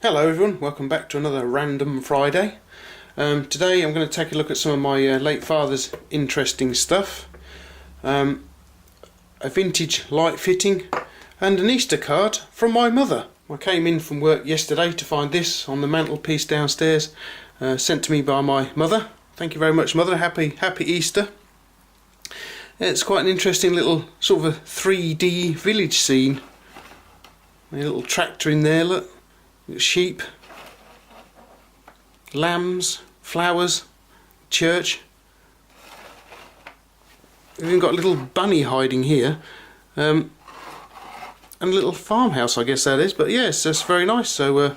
Hello everyone, welcome back to another Random Friday. Today I'm going to take a look at some of my late father's interesting stuff. A vintage light fitting and an Easter card from my mother. I came in from work yesterday to find this on the mantelpiece downstairs, sent to me by my mother. Thank you very much, Mother. Happy Easter. It's quite an interesting little sort of a 3D village scene. A little tractor in there, look. Sheep, lambs, flowers, church. We've even got a little bunny hiding here, and a little farmhouse, I guess that is. But yes, that's very nice. So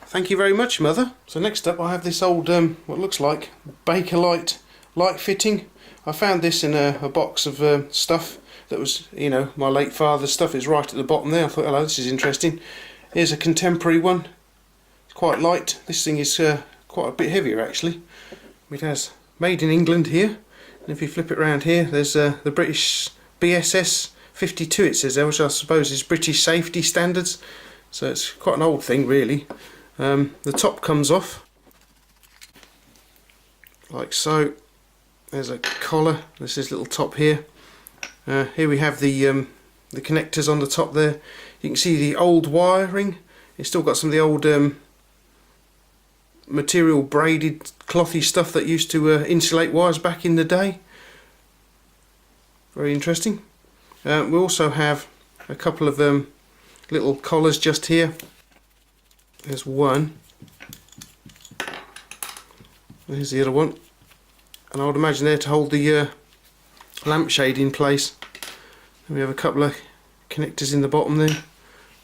thank you very much, Mother. So next up, I have this old what looks like Bakelite light fitting. I found this in a box of stuff that was, you know, my late father's stuff. Is right at the bottom there. I thought, hello, this is interesting. Here's a contemporary one. It's quite light. This thing is quite a bit heavier actually. It has made in England here. And if you flip it around here, there's the British BSS 52 it says there, which I suppose is British safety standards. So it's quite an old thing really. The top comes off like so. There's a collar. There's this little top here. Here we have the connectors on the top there. You can see the old wiring. It's still got some of the old material braided clothy stuff that used to insulate wires back in the day. Very interesting. We also have a couple of little collars just here. There's one. There's the other one. And I would imagine they're to hold the lampshade in place. And we have a couple of connectors in the bottom there.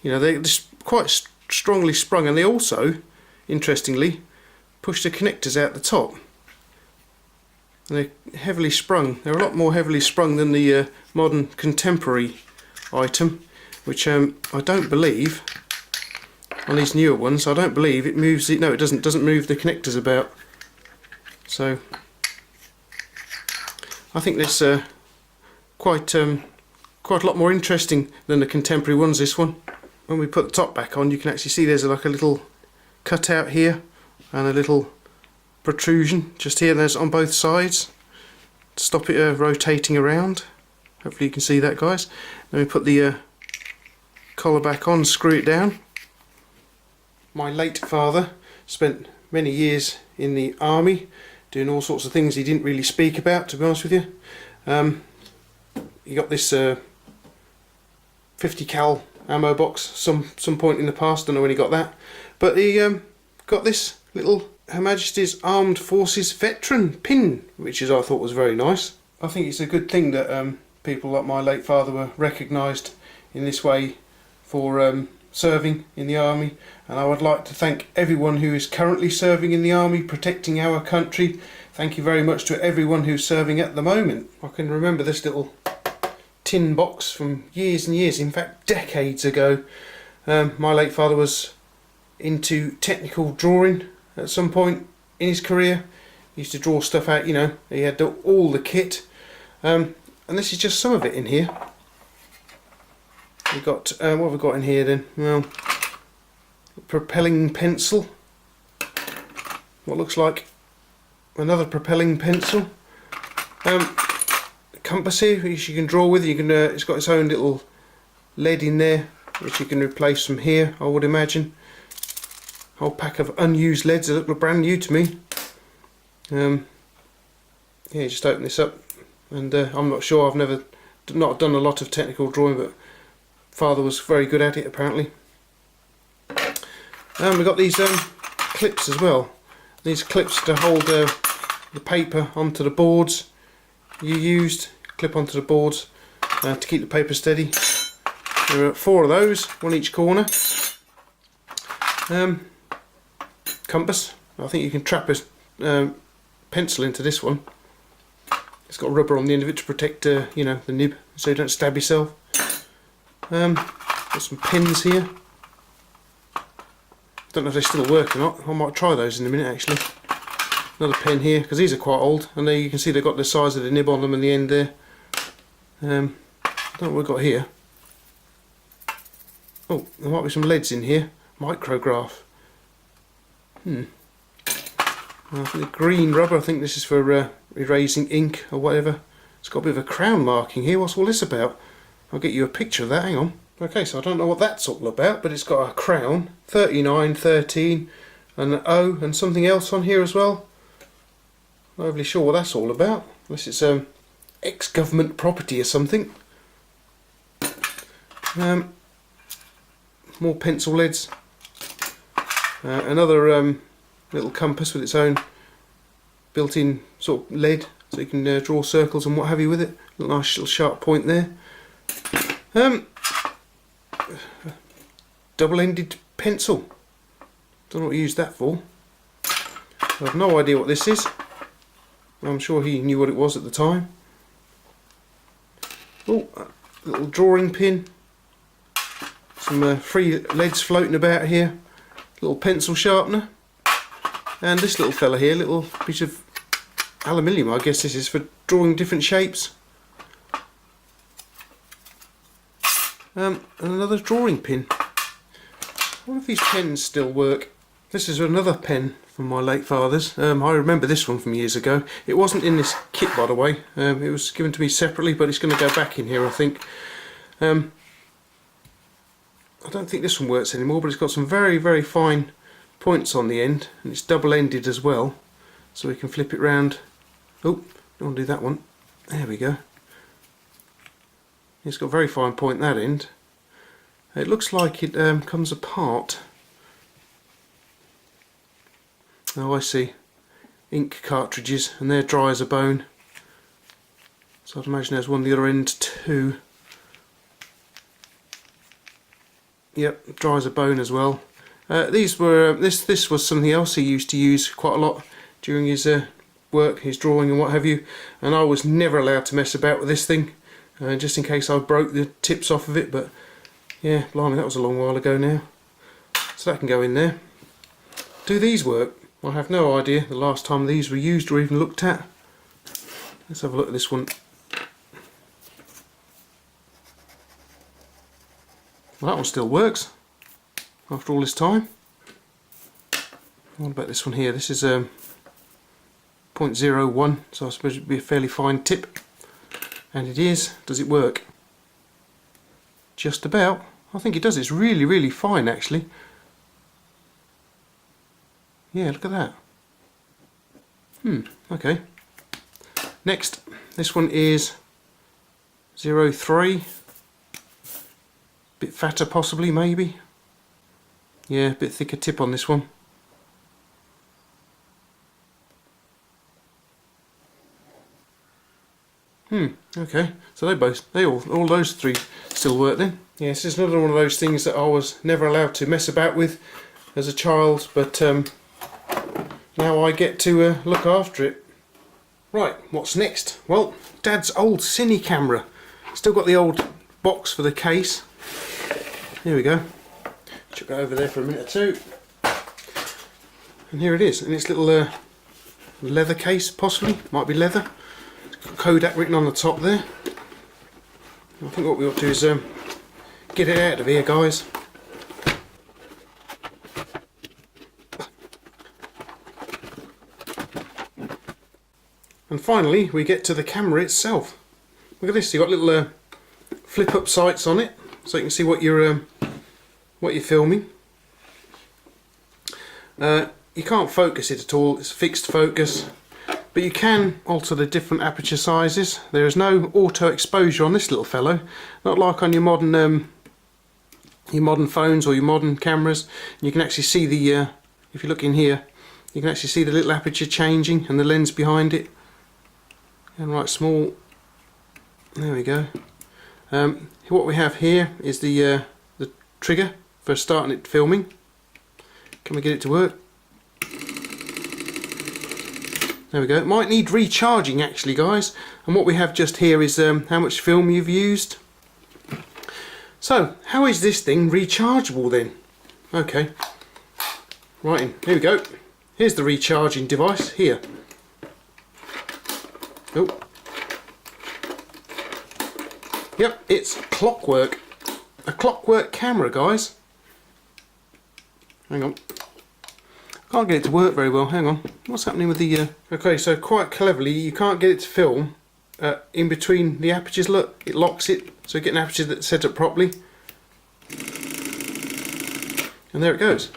You know, they're just quite strongly sprung, and they also, interestingly, push the connectors out the top. And they're heavily sprung. They're a lot more heavily sprung than the modern contemporary item, which I don't believe, on these newer ones, I don't believe it moves it. No, it doesn't move the connectors about. So I think this quite a lot more interesting than the contemporary ones, this one. When we put the top back on, you can actually see there's like a little cutout here and a little protrusion just here. There's on both sides to stop it rotating around. Hopefully you can see that, guys. Then we put the collar back on, screw it down. My late father spent many years in the army doing all sorts of things he didn't really speak about, to be honest with you. He got this 50 cal ammo box some point in the past. Don't know when he got that, but he got this little Her Majesty's Armed Forces veteran pin, which I thought was very nice. I think it's a good thing that people like my late father were recognised in this way for serving in the army, and I would like to thank everyone who is currently serving in the army, protecting our country. Thank you very much to everyone who's serving at the moment. I can remember this little tin box from years and years, in fact decades ago. My late father was into technical drawing at some point in his career. He used to draw stuff out, you know, he had all the kit, and this is just some of it in here. We've got, what have we got in here then? Well, propelling pencil, what looks like another propelling pencil. Compass here which you can draw with. You can it's got its own little lead in there which you can replace from here, I would imagine. Whole pack of unused leads that look brand new to me. Yeah, just open this up, and I'm not sure, I've not done a lot of technical drawing, but father was very good at it apparently. And we've got these clips as well. These clips to hold the paper onto the boards you used. Clip onto the boards to keep the paper steady. There are 4 of those, one each corner. Compass. I think you can trap a pencil into this one. It's got rubber on the end of it to protect you know, the nib, so you don't stab yourself. Got some pins here. Don't know if they still work or not. I might try those in a minute actually. Another pen here, because these are quite old, and there you can see they've got the size of the nib on them and the end there. I don't know what we've got here. Oh, there might be some leads in here. Micrograph. The green rubber, I think this is for erasing ink or whatever. It's got a bit of a crown marking here. What's all this about? I'll get you a picture of that, hang on. Okay, so I don't know what that's all about, but it's got a crown, 39, 13, and an O and something else on here as well. Not overly sure what that's all about, unless it's ex-government property or something. More pencil leads. Another little compass with its own built-in sort of lead, so you can draw circles and what have you with it. A nice little sharp point there. Double-ended pencil. Don't know what you use that for. I have no idea what this is. I'm sure he knew what it was at the time. Oh, a little drawing pin. Some free leads floating about here. Little pencil sharpener. And this little fella here, little piece of aluminium, I guess this is for drawing different shapes. And another drawing pin. I wonder if these pens still work. This is another pen from my late father's. I remember this one from years ago. It wasn't in this kit, by the way. It was given to me separately, but it's going to go back in here, I think. I don't think this one works anymore, but it's got some very, very fine points on the end, and it's double-ended as well, so we can flip it round. Oh, don't want to do that one. There we go. It's got a very fine point that end. It looks like it comes apart. Oh, I see. Ink cartridges, and they're dry as a bone. So I'd imagine there's one at the other end too. Yep, dry as a bone as well. These were this was something else he used to use quite a lot during his work, his drawing and what have you. And I was never allowed to mess about with this thing, just in case I broke the tips off of it. But yeah, blimey, that was a long while ago now. So that can go in there. Do these work? I have no idea the last time these were used or even looked at. Let's have a look at this one. Well, that one still works after all this time. What about this one here? This is 0.01, so I suppose it would be a fairly fine tip. And it is. Does it work? Just about. I think it does. It's really, really fine actually. Yeah, look at that. Okay. Next, this one is 0.3. Bit fatter possibly, maybe. Yeah, a bit thicker tip on this one. Okay. So all those three still work then. Yeah, this is another one of those things that I was never allowed to mess about with as a child, but now I get to look after it. Right, what's next? Well, Dad's old cine camera. Still got the old box for the case. Here we go. Chuck it over there for a minute or two. And here it is, in its little leather case, possibly. Might be leather. It's got Kodak written on the top there. I think what we ought to do is get it out of here, guys. And finally, we get to the camera itself. Look at this. You've got little flip-up sights on it, so you can see what you're filming. You can't focus it at all. It's fixed focus, but you can alter the different aperture sizes. There is no auto exposure on this little fellow, not like on your modern phones or your modern cameras. You can actually see the if you look in here, you can actually see the little aperture changing and the lens behind it. And right small. There we go. What we have here is the trigger for starting it filming. Can we get it to work? There we go. It might need recharging actually, guys. And what we have just here is how much film you've used. So, how is this thing rechargeable then? Okay. Right, here we go. Here's the recharging device here. Oh. Yep, it's clockwork. A clockwork camera, guys. Hang on. Can't get it to work very well. Hang on. What's happening with the... Okay, so quite cleverly, you can't get it to film in between the apertures. Look, it locks it. So get an aperture that's set up properly. And there it goes.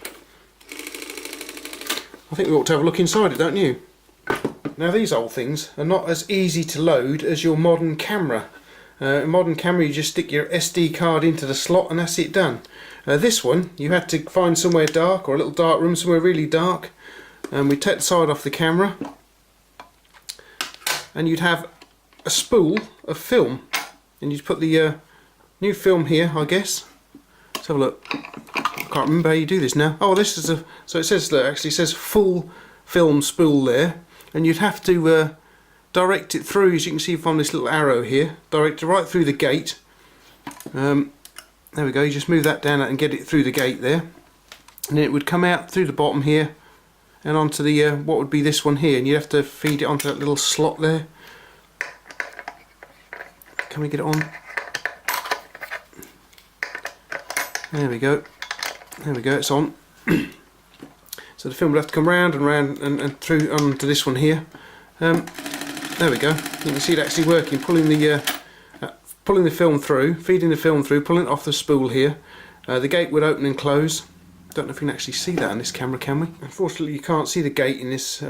I think we ought to have a look inside it, don't you? Now these old things are not as easy to load as your modern camera. A modern camera, you just stick your SD card into the slot and that's it done. This one, you had to find somewhere dark, or a little dark room, somewhere really dark, and we'd take the side off the camera and you'd have a spool of film, and you'd put the new film here, I guess. Let's have a look. I can't remember how you do this now. Oh, this is a... So it says that, actually says full film spool there, and you'd have to direct it through, as you can see from this little arrow here, direct it right through the gate. There we go, you just move that down and get it through the gate there, and then it would come out through the bottom here and onto the what would be this one here, and you have to feed it onto that little slot there. Can we get it on? There we go. There we go, it's on. So the film will have to come round and round and through onto this one here. There we go. You can see it actually working, pulling the film through, feeding the film through, pulling it off the spool here. The gate would open and close. Don't know if you can actually see that on this camera, can we? Unfortunately, you can't see the gate in this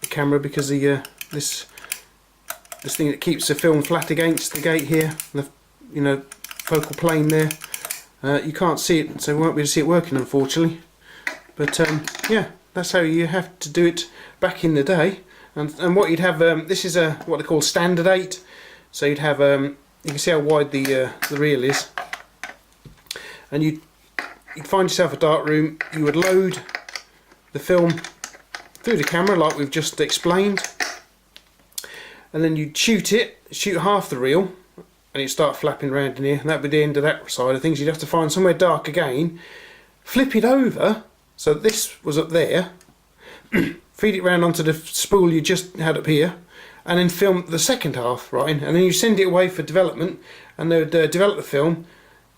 camera because the this thing that keeps the film flat against the gate here, the focal plane there. You can't see it, so we won't be able to see it working, unfortunately. But yeah, that's how you have to do it back in the day. And what you'd have, this is what they call standard 8. So you'd have, you can see how wide the reel is, and you'd find yourself a dark room. You would load the film through the camera like we've just explained, and then you'd shoot half the reel, and it'd start flapping around in here, and that'd be the end of that side of things. You'd have to find somewhere dark again, flip it over so this was up there, feed it round onto the spool you just had up here, and then film the second half, right? And then you send it away for development, and they would develop the film,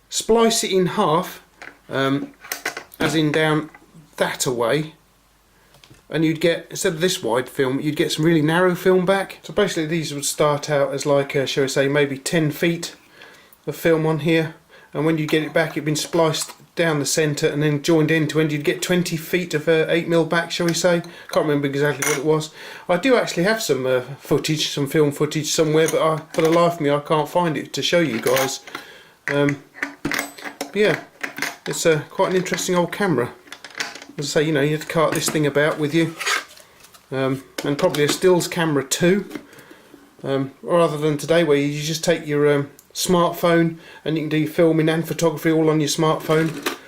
splice it in half, as in down that away, and you'd get, instead of this wide film, you'd get some really narrow film back. So basically these would start out as like, shall we say, maybe 10 feet of film on here, and when you get it back, it'd been spliced down the centre and then joined end to end. You'd get 20 feet of 8mm back, shall we say. Can't remember exactly what it was. I do actually have some footage, some film footage somewhere, but for the life of me I can't find it to show you guys. But yeah, it's quite an interesting old camera. As I say, you have to cart this thing about with you, and probably a stills camera too, rather than today where you just take your smartphone and you can do filming and photography all on your smartphone.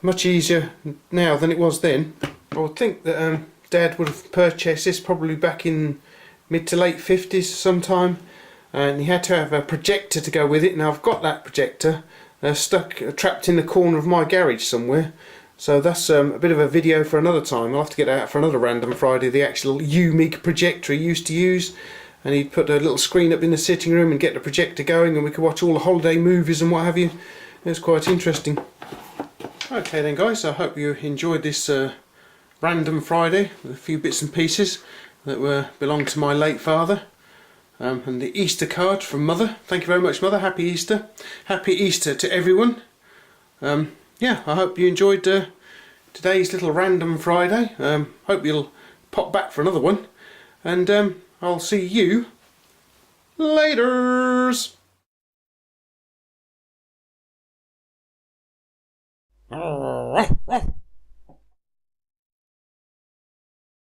Much easier now than it was then. I would think that Dad would have purchased this probably back in mid to late 50s sometime, and he had to have a projector to go with it. Now I've got that projector trapped in the corner of my garage somewhere, so that's a bit of a video for another time. I'll have to get out for another Random Friday the actual UMIG projector he used to use. And he'd put a little screen up in the sitting room and get the projector going, and we could watch all the holiday movies and what have you. It was quite interesting. Okay then guys, I hope you enjoyed this Random Friday with a few bits and pieces that belonged to my late father. And the Easter card from Mother. Thank you very much, Mother. Happy Easter. Happy Easter to everyone. Yeah, I hope you enjoyed today's little Random Friday. Hope you'll pop back for another one. And I'll see you laters.